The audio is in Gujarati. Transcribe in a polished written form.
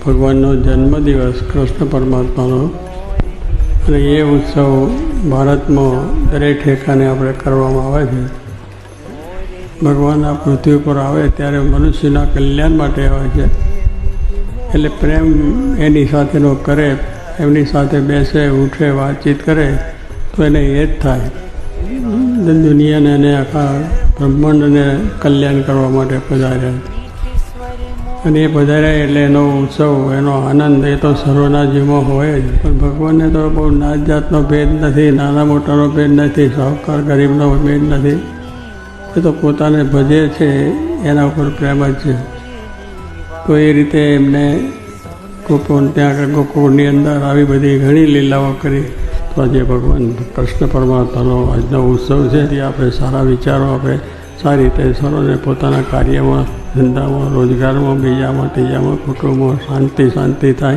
ભગવાનનો જન્મદિવસ કૃષ્ણ પરમાત્માનો, અને એ ઉત્સવ ભારતમાં દરેક ઠેકાને આપણે કરવામાં આવે છે. ભગવાન આ પૃથ્વી પર આવે ત્યારે મનુષ્યના કલ્યાણ માટે આવે છે. એટલે પ્રેમ એની સાથેનો કરે, એમની સાથે બેસે, ઉઠે, વાતચીત કરે તો એને એ જ થાય. દુનિયાને અને આખા બ્રહ્માંડને કલ્યાણ કરવા માટે પધાર્યા. અને એ પધાર્યા એટલે એનો ઉત્સવ, એનો આનંદ એ તો સર્વના જીવમાં હોય જ. પણ ભગવાનને તો બહુ નાત જાતનો ભેદ નથી, નાના મોટાનો ભેદ નથી, સાહુકાર ગરીબનો ભેદ નથી. એ તો પોતાને ભજે છે એના ઉપર પ્રેમ જ છે. તો એ રીતે એમને ત્યાં આગળ ગોકુળની અંદર આવી બધી ઘણી લીલાઓ કરી. તો આજે ભગવાન કૃષ્ણ પરમાત્માનો આજનો ઉત્સવ છે. તે આપણે સારા વિચારો, આપણે સારી રીતે સર્વને પોતાના કાર્યમાં, ધંધામાં, રોજગારમાં, બીજામાં, ત્રીજામાં, કુટુંબમાં શાંતિ થાય.